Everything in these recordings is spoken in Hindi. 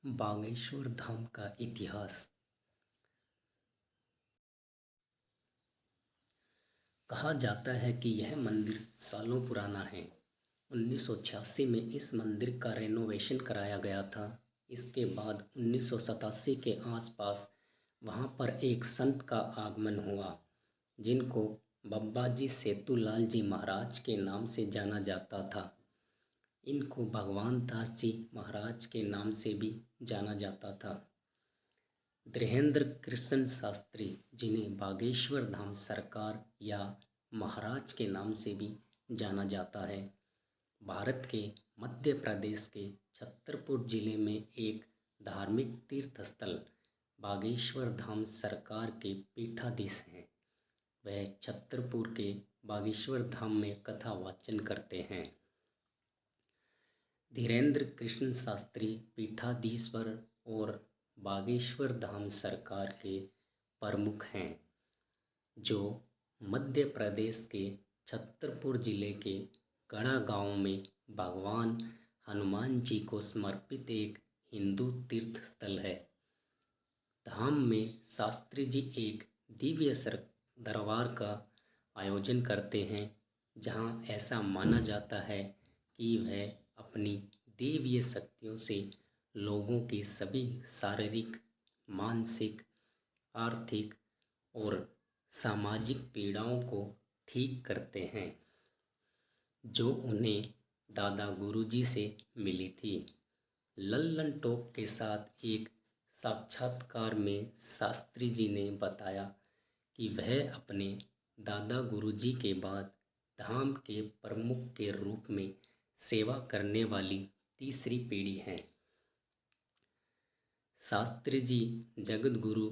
बागेश्वर धाम का इतिहास। कहा जाता है कि यह मंदिर सालों पुराना है। 1986 में इस मंदिर का रेनोवेशन कराया गया था। इसके बाद 1987 के आसपास वहां पर एक संत का आगमन हुआ, जिनको बब्बाजी सेतुलाल जी महाराज के नाम से जाना जाता था। इनको भगवान दास जी महाराज के नाम से भी जाना जाता था। धीरेन्द्र कृष्ण शास्त्री, जिन्हें बागेश्वर धाम सरकार या महाराज के नाम से भी जाना जाता है, भारत के मध्य प्रदेश के छतरपुर जिले में एक धार्मिक तीर्थ स्थल बागेश्वर धाम सरकार के पीठाधीश हैं। वह छतरपुर के बागेश्वर धाम में कथा वाचन करते हैं। धीरेन्द्र कृष्ण शास्त्री पीठाधीश्वर और बागेश्वर धाम सरकार के प्रमुख हैं, जो मध्य प्रदेश के छतरपुर जिले के गढ़ा गांव में भगवान हनुमान जी को समर्पित एक हिंदू तीर्थ स्थल है। धाम में शास्त्री जी एक दिव्य दरबार का आयोजन करते हैं, जहां ऐसा माना जाता है कि वह अपनी देवीय शक्तियों से लोगों की सभी शारीरिक, मानसिक, आर्थिक और सामाजिक पीड़ाओं को ठीक करते हैं, जो उन्हें दादा गुरुजी से मिली थी। लल्लन टॉप के साथ एक साक्षात्कार में शास्त्री जी ने बताया कि वह अपने दादा गुरुजी के बाद धाम के प्रमुख के रूप में सेवा करने वाली तीसरी पीढ़ी हैं। शास्त्री जी जगत गुरु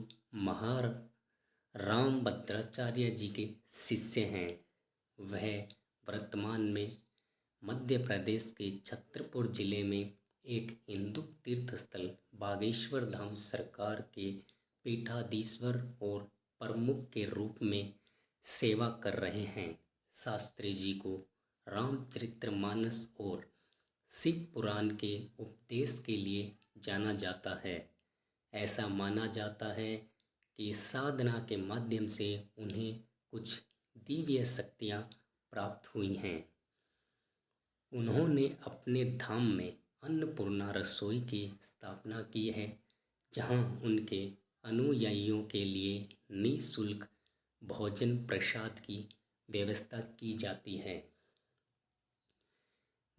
राम भद्राचार्य जी के शिष्य हैं। वह वर्तमान में मध्य प्रदेश के छतरपुर जिले में एक हिंदू तीर्थ स्थल बागेश्वर धाम सरकार के पीठाधीश्वर और प्रमुख के रूप में सेवा कर रहे हैं। शास्त्री जी को रामचरितमानस और शिव पुराण के उपदेश के लिए जाना जाता है। ऐसा माना जाता है कि साधना के माध्यम से उन्हें कुछ दिव्य शक्तियाँ प्राप्त हुई हैं। उन्होंने अपने धाम में अन्नपूर्णा रसोई की स्थापना की है, जहां उनके अनुयायियों के लिए निःशुल्क भोजन प्रसाद की व्यवस्था की जाती है।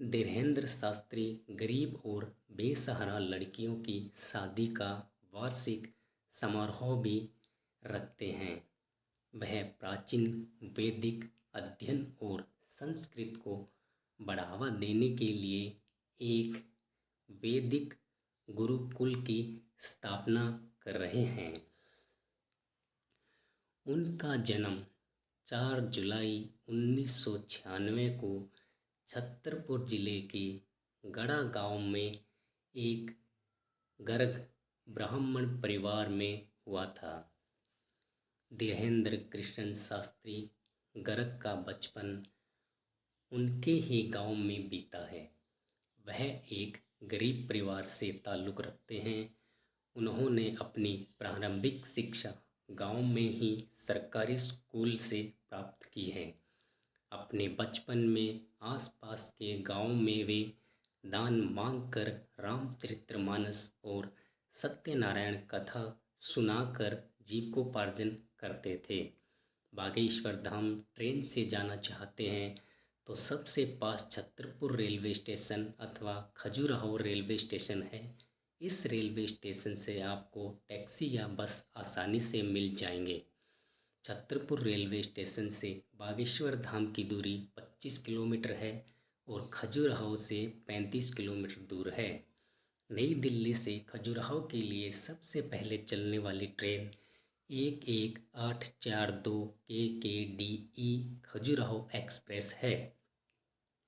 धीरेन्द्र शास्त्री गरीब और बेसहारा लड़कियों की शादी का वार्षिक समारोह भी रखते हैं। वह प्राचीन वैदिक अध्ययन और संस्कृत को बढ़ावा देने के लिए एक वैदिक गुरुकुल की स्थापना कर रहे हैं। उनका जन्म 4 जुलाई 1996 को छतरपुर जिले के गढ़ा गांव में एक गर्ग ब्राह्मण परिवार में हुआ था। धीरेन्द्र कृष्ण शास्त्री गर्ग का बचपन उनके ही गांव में बीता है। वह एक गरीब परिवार से ताल्लुक़ रखते हैं। उन्होंने अपनी प्रारंभिक शिक्षा गांव में ही सरकारी स्कूल से प्राप्त की है। अपने बचपन में आसपास के गांव में वे दान मांगकर रामचरितमानस और सत्यनारायण कथा सुनाकर जीविकोपार्जन करते थे। बागेश्वर धाम ट्रेन से जाना चाहते हैं तो सबसे पास छतरपुर रेलवे स्टेशन अथवा खजुराहो रेलवे स्टेशन है। इस रेलवे स्टेशन से आपको टैक्सी या बस आसानी से मिल जाएंगे। छतरपुर रेलवे स्टेशन से बागेश्वर धाम की दूरी 25 किलोमीटर है और खजुराहो से 35 किलोमीटर दूर है। नई दिल्ली से खजुराहो के लिए सबसे पहले चलने वाली ट्रेन 11842 KKDE खजुराहो एक्सप्रेस है।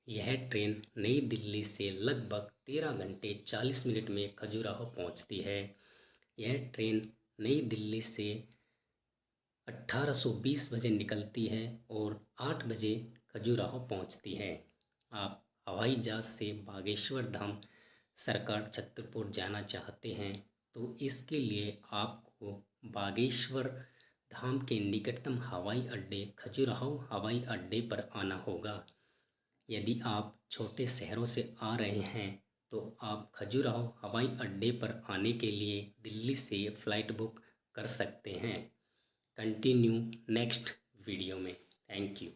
यह ट्रेन नई दिल्ली से लगभग 13 घंटे 40 मिनट में खजुराहो पहुंचती है। यह ट्रेन नई दिल्ली से 1820 बजे निकलती है और 8 बजे खजुराहो पहुंचती है। आप हवाई जहाज़ से बागेश्वर धाम सरकार छतरपुर जाना चाहते हैं तो इसके लिए आपको बागेश्वर धाम के निकटतम हवाई अड्डे खजुराहो हवाई अड्डे पर आना होगा। यदि आप छोटे शहरों से आ रहे हैं तो आप खजुराहो हवाई अड्डे पर आने के लिए दिल्ली से फ़्लाइट बुक कर सकते हैं। कंटिन्यू नेक्स्ट वीडियो में। Thank you.